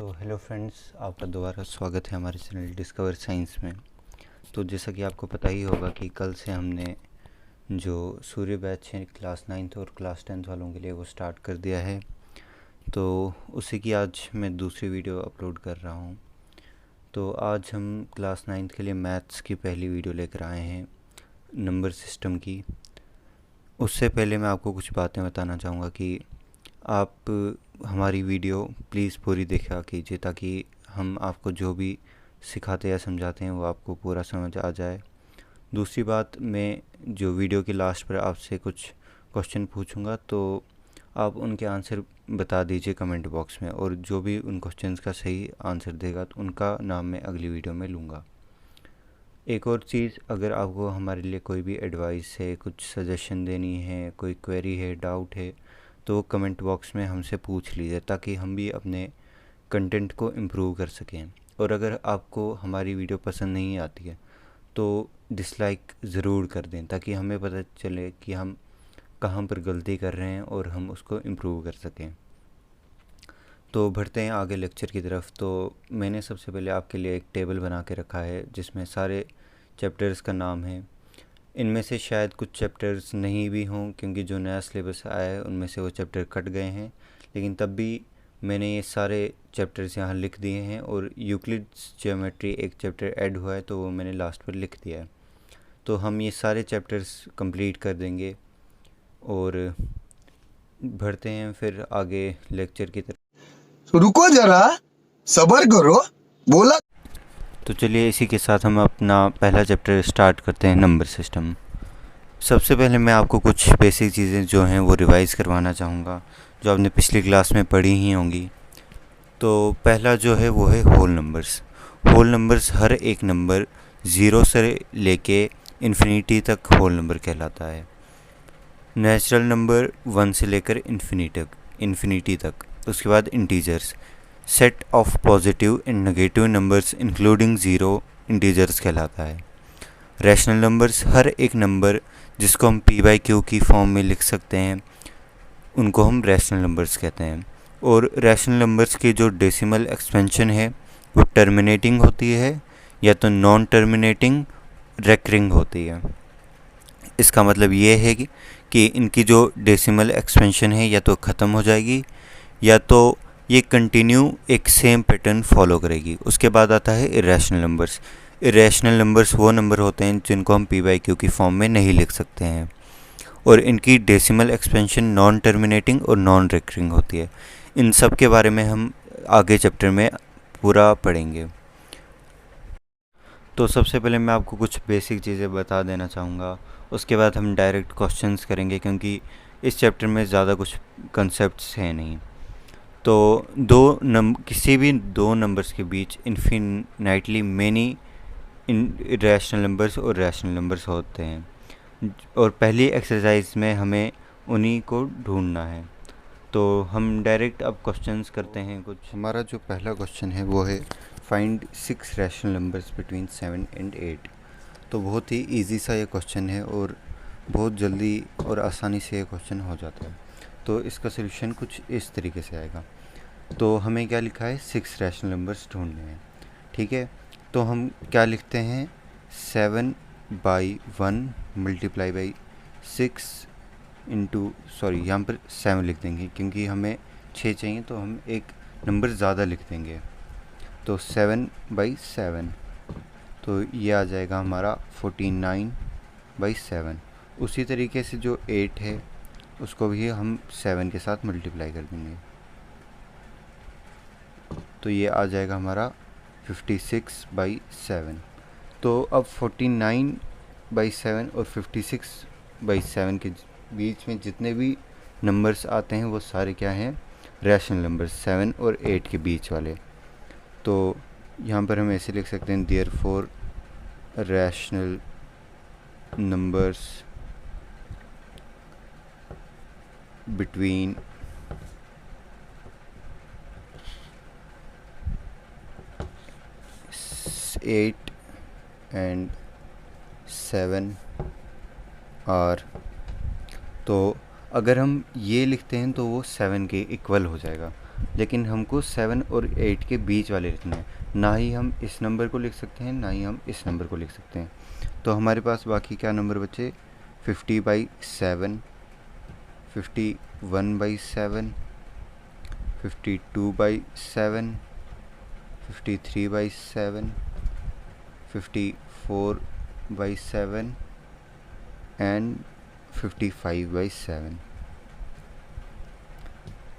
तो hello friends, आपका दोबारा स्वागत है हमारे चैनल डिस्कवर साइंस में। तो जैसा कि आपको पता ही होगा कि कल से हमने जो सूर्य बैच है क्लास 9th और क्लास 10th वालों के लिए वो स्टार्ट कर दिया है। तो उसी की आज मैं दूसरी वीडियो अपलोड कर रहा हूँ। तो आज हम क्लास 9th के लिए मैथ्स की पहली वीडियो लेकर आए हैं, नंबर सिस्टम की। उससे पहले मैं आपको कुछ बातें बताना चाहूँगा कि आप हमारी वीडियो प्लीज़ पूरी देखा कीजिए, ताकि हम आपको जो भी सिखाते या समझाते हैं वो आपको पूरा समझ आ जाए। दूसरी बात, मैं जो वीडियो के लास्ट पर आपसे कुछ क्वेश्चन पूछूंगा तो आप उनके आंसर बता दीजिए कमेंट बॉक्स में, और जो भी उन क्वेश्चंस का सही आंसर देगा तो उनका नाम मैं अगली वीडियो में लूँगा। एक और चीज़, अगर आपको हमारे लिए कोई भी एडवाइस है, कुछ सजेशन देनी है, कोई क्वेरी है, डाउट है, तो कमेंट बॉक्स में हमसे पूछ लीजिए, ताकि हम भी अपने कंटेंट को इम्प्रूव कर सकें। और अगर आपको हमारी वीडियो पसंद नहीं आती है तो डिसलाइक ज़रूर कर दें, ताकि हमें पता चले कि हम कहाँ पर गलती कर रहे हैं और हम उसको इम्प्रूव कर सकें। तो बढ़ते हैं आगे लेक्चर की तरफ। तो मैंने सबसे पहले आपके लिए एक टेबल बना के रखा है जिसमें सारे चैप्टर्स का नाम है। इनमें से शायद कुछ चैप्टर्स नहीं भी हों, क्योंकि जो नया सिलेबस आया है उनमें से वो चैप्टर कट गए हैं, लेकिन तब भी मैंने ये सारे चैप्टर्स यहाँ लिख दिए हैं। और यूक्लिड्स ज्योमेट्री एक चैप्टर ऐड हुआ है तो वो मैंने लास्ट पर लिख दिया है। तो हम ये सारे चैप्टर्स कंप्लीट कर देंगे और बढ़ते हैं फिर आगे लेक्चर की तरफ। रुको जरा, सब्र करो, बोला। तो चलिए इसी के साथ हम अपना पहला चैप्टर स्टार्ट करते हैं, नंबर सिस्टम। सबसे पहले मैं आपको कुछ बेसिक चीज़ें जो हैं वो रिवाइज़ करवाना चाहूँगा, जो आपने पिछली क्लास में पढ़ी ही होंगी। तो पहला जो है वो है होल नंबर्स। होल नंबर्स, हर एक नंबर ज़ीरो से लेके इन्फिनिटी तक होल नंबर कहलाता है। नेचुरल नंबर 1 से लेकर इन्फिनिटी तक। उसके बाद integers, set of positive and negative numbers including zero integers कहलाता है। रैशनल नंबर्स, हर एक नंबर जिसको हम p/q की फॉर्म में लिख सकते हैं उनको हम रैशनल नंबर्स कहते हैं। और रैशनल नंबर्स की जो डेसिमल एक्सपेंशन है वो टर्मिनेटिंग होती है या तो नॉन टर्मिनेटिंग रेकरिंग होती है। इसका मतलब ये है कि इनकी जो डेसिमल एक्सपेंशन है या तो ख़त्म हो जाएगी या तो ये कंटिन्यू एक सेम पैटर्न फॉलो करेगी। उसके बाद आता है इरेशनल नंबर्स। इरेशनल नंबर्स वो नंबर होते हैं जिनको हम p/q की फॉर्म में नहीं लिख सकते हैं, और इनकी डेसिमल एक्सपेंशन नॉन टर्मिनेटिंग और नॉन रेकरिंग होती है। इन सब के बारे में हम आगे चैप्टर में पूरा पढ़ेंगे। तो सबसे पहले मैं आपको कुछ बेसिक चीज़ें बता देना चाहूँगा, उसके बाद हम डायरेक्ट क्वेश्चंस करेंगे, क्योंकि इस चैप्टर में ज़्यादा कुछ कंसेप्ट्स हैं नहीं। तो किसी भी दो नंबर्स के बीच इन्फिनाइटली मैनी रैशनल नंबर्स और रैशनल नंबर्स होते हैं, और पहली एक्सरसाइज में हमें उन्हीं को ढूंढना है। तो हम डायरेक्ट अब क्वेश्चंस करते हैं कुछ। हमारा जो पहला क्वेश्चन है वो है find 6 rational numbers between 7 and 8। तो बहुत ही इजी सा ये क्वेश्चन है और बहुत जल्दी और आसानी से ये क्वेश्चन हो जाता है। तो इसका सोल्यूशन कुछ इस तरीके से आएगा। तो हमें क्या लिखा है, 6 रैशनल नंबर्स ढूंढने हैं, ठीक है। तो हम क्या लिखते हैं, 7/1 मल्टीप्लाई बाई 6 इंटू, सॉरी यहाँ पर 7 लिख देंगे क्योंकि हमें 6 चाहिए, तो हम एक नंबर ज़्यादा लिख देंगे। तो 7/7, तो ये आ जाएगा हमारा 49/7। उसी तरीके से जो 8 है उसको भी हम 7 के साथ मल्टीप्लाई कर देंगे, तो ये आ जाएगा हमारा 56/7। तो अब 49/7 और 56/7 के बीच में जितने भी नंबर्स आते हैं वो सारे क्या हैं, रैशनल नंबर्स, 7 और 8 के बीच वाले। तो यहाँ पर हम ऐसे लिख सकते हैं, therefore rational numbers between 8 and 7 are. तो अगर हम ये लिखते हैं तो वो 7 के इक्वल हो जाएगा। लेकिन हमको 7 और 8 के बीच वाले लिखने हैं। ना ही हम इस नंबर को लिख सकते हैं, ना ही हम इस नंबर को लिख सकते हैं। तो हमारे पास बाकी क्या नंबर बचे, 50/7, 51/7, 52/7, 53/7, 54/7 एंड 55/7।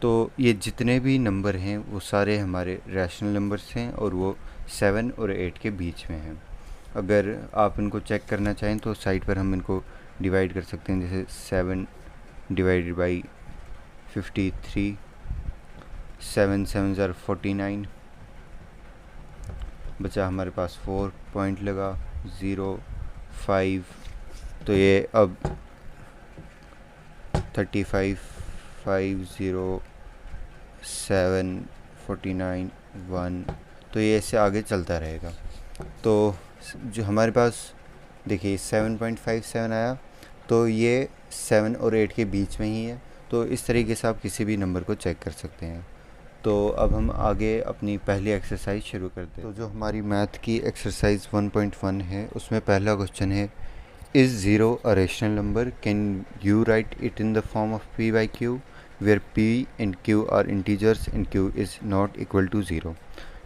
तो ये जितने भी नंबर हैं वो सारे हमारे रैशनल नंबर्स हैं और वो 7 और 8 के बीच में हैं। अगर आप इनको चेक करना चाहें तो साइड पर हम इनको डिवाइड कर सकते हैं, जैसे 7 डिवाइडेड बाई 53, 7 7 ज़ार 49, बचा हमारे पास 4 पॉइंट लगा 0 5। तो ये अब 35 5 0 7 49 1, तो ये ऐसे आगे चलता रहेगा। तो जो हमारे पास देखिए 7.57 आया, तो ये 7 और 8 के बीच में ही है। तो इस तरीके से आप किसी भी नंबर को चेक कर सकते हैं। तो अब हम आगे अपनी पहली एक्सरसाइज शुरू करते हैं। तो जो हमारी मैथ की एक्सरसाइज 1.1 है, उसमें पहला क्वेश्चन है, is zero a rational number, can you write it in the form of p/q where p and q are integers and q is not equal to zero.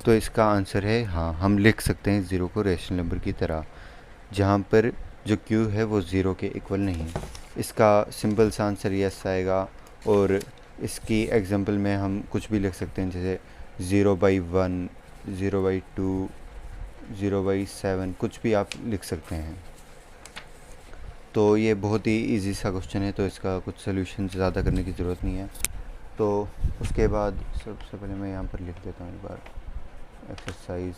तो इसका आंसर है हाँ, हम लिख सकते हैं ज़ीरो को रेशनल नंबर की तरह, जहाँ पर जो q है वो ज़ीरो के इक्वल नहीं। इसका सिंपल सा आंसर यस आएगा। और इसकी एग्जांपल में हम कुछ भी लिख सकते हैं, जैसे 0/1, 0/2, 0/7, कुछ भी आप लिख सकते हैं। तो ये बहुत ही इजी सा क्वेश्चन है, तो इसका कुछ सोल्यूशन ज़्यादा करने की ज़रूरत नहीं है। तो उसके बाद सबसे पहले मैं यहाँ पर लिख देता हूँ एक बार, एक्सरसाइज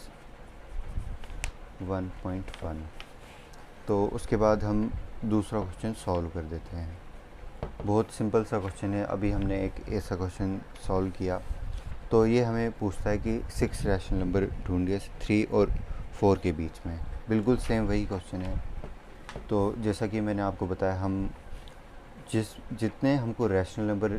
1.1। तो उसके बाद हम दूसरा क्वेश्चन सॉल्व कर देते हैं। बहुत सिंपल सा क्वेश्चन है। अभी हमने एक ऐसा क्वेश्चन सॉल्व किया, तो ये हमें पूछता है कि 6 रैशनल नंबर ढूंढिए 3 और 4 के बीच में। बिल्कुल सेम वही क्वेश्चन है। तो जैसा कि मैंने आपको बताया, हम जितने हमको रैशनल नंबर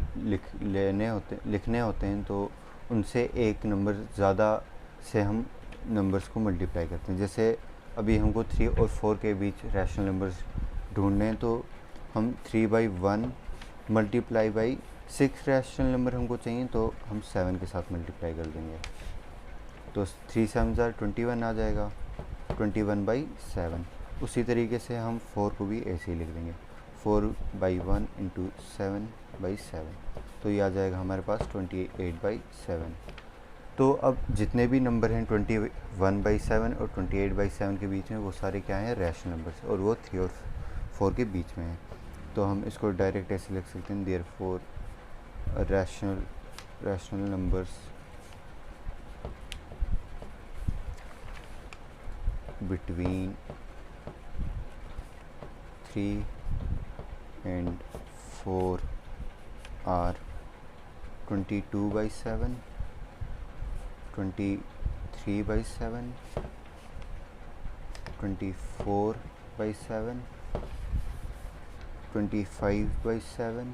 लिखने होते हैं, तो उनसे एक नंबर ज़्यादा से हम नंबर्स को मल्टीप्लाई करते हैं। जैसे अभी हमको 3 और 4 के बीच रैशनल नंबर्स ढूंढने हैं, तो हम 3/1 मल्टीप्लाई बाई 6 रैशनल नंबर हमको चाहिए, तो हम 7 के साथ मल्टीप्लाई कर देंगे। तो 3 7 ज़ार 21 आ जाएगा, 21/7। उसी तरीके से हम 4 को भी ऐसे ही लिख देंगे, 4/1 इंटू 7/7। तो ये आ जाएगा हमारे पास 28/7। तो अब जितने भी नंबर हैं 21/7 और 28/7 के बीच में, वो सारे क्या हैं, रैशनल नंबर्स, और वो 3 और 4 के बीच में हैं। तो हम इसको डायरेक्ट ऐसे लिख सकते हैं, therefore rational numbers between 3 and 4 are 22/7, 23/7, 24/7, 25/7,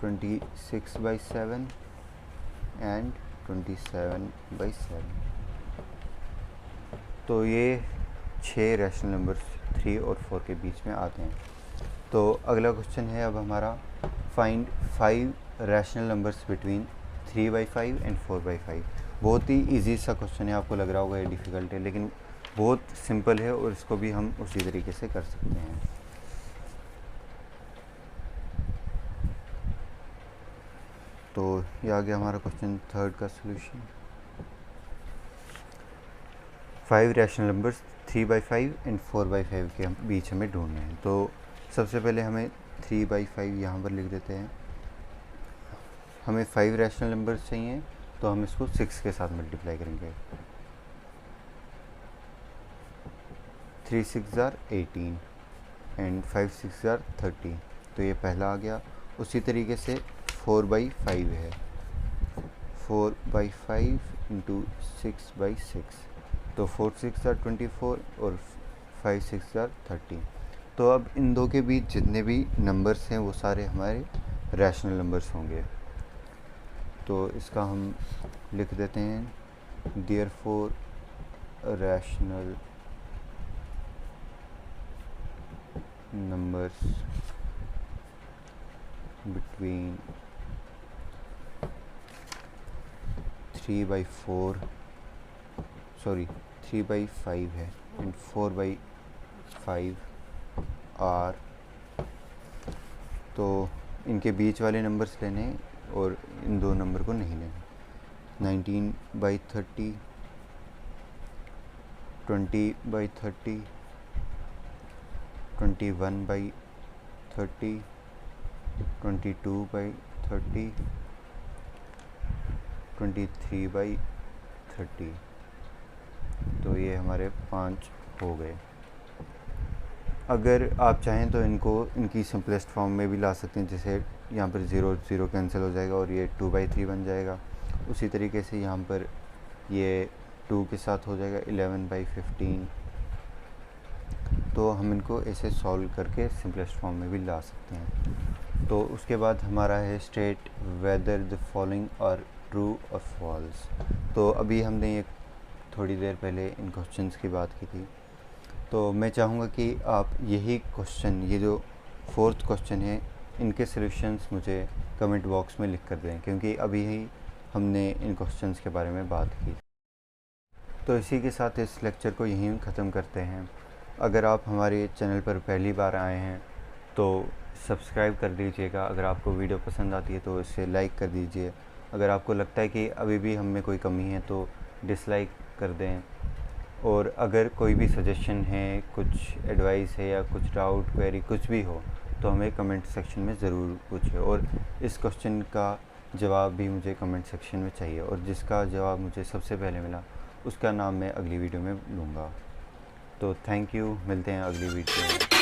26/7 and 27/7। तो ये 6 रैशनल नंबर्स 3 और 4 के बीच में आते हैं। तो अगला क्वेश्चन है अब हमारा, find 5 rational numbers between 3/5 and 4/5। बहुत ही इजी सा क्वेश्चन है। आपको लग रहा होगा ये डिफ़िकल्ट है, लेकिन बहुत सिंपल है और इसको भी हम उसी तरीके से कर सकते हैं। तो ये आ गया हमारा क्वेश्चन थर्ड का सोल्यूशन। 5 रैशनल नंबर्स 3/5 एंड 4/5 के बीच हमें ढूंढने हैं। तो सबसे पहले हमें 3/5 यहाँ पर लिख देते हैं। हमें 5 रैशनल नंबर्स चाहिए, तो हम इसको 6 के साथ मल्टीप्लाई करेंगे। 3 6 ज़ार 18 एंड 5 6 ज़ार 30। तो ये पहला आ गया। उसी तरीके से 4/5 है, 4/5 इंटू 6/6। तो 4 6 ज़ार 24 और 5 6 ज़ार 30। तो अब इन दो के बीच जितने भी नंबर्स हैं वो सारे हमारे रैशनल नंबर्स होंगे। तो इसका हम लिख देते हैं, देयरफॉर रैशनल नंबर्स बिटवीन 3/5 है एंड 4/5 आर, तो इनके बीच वाले नंबर्स लेने और इन दो नंबर को नहीं लेना। 19/30, 20/30, 21/30, 22/30, 23/30। तो ये हमारे 5 हो गए। अगर आप चाहें तो इनको इनकी सिंपलेस्ट फॉर्म में भी ला सकते हैं, जैसे यहाँ पर 0 0 कैंसिल हो जाएगा और ये 2/3 बन जाएगा। उसी तरीके से यहाँ पर ये 2 के साथ हो जाएगा 11/15। तो हम इनको ऐसे सॉल्व करके सिंपलेस्ट फॉर्म में भी ला सकते हैं। तो उसके बाद हमारा है state whether the following are true और फॉल्स। तो अभी हमने ये थोड़ी देर पहले इन क्वेश्चंस की बात की थी, तो मैं चाहूँगा कि आप यही क्वेश्चन, ये जो 4th क्वेश्चन है, इनके सॉल्यूशंस मुझे कमेंट बॉक्स में लिख कर दें, क्योंकि अभी ही हमने इन क्वेश्चंस के बारे में बात की। तो इसी के साथ इस लेक्चर को यहीं ख़त्म करते हैं। अगर आप हमारे चैनल पर पहली बार आए हैं तो सब्सक्राइब कर दीजिएगा। अगर आपको वीडियो पसंद आती है तो इसे लाइक कर दीजिए। अगर आपको लगता है कि अभी भी हम में कोई कमी है तो डिसलाइक कर दें। और अगर कोई भी सजेशन है, कुछ एडवाइस है या कुछ डाउट, क्वेरी कुछ भी हो तो हमें कमेंट सेक्शन में ज़रूर पूछिए। और इस क्वेश्चन का जवाब भी मुझे कमेंट सेक्शन में चाहिए, और जिसका जवाब मुझे सबसे पहले मिला उसका नाम मैं अगली वीडियो में लूँगा। तो थैंक यू, मिलते हैं अगली वीडियो में।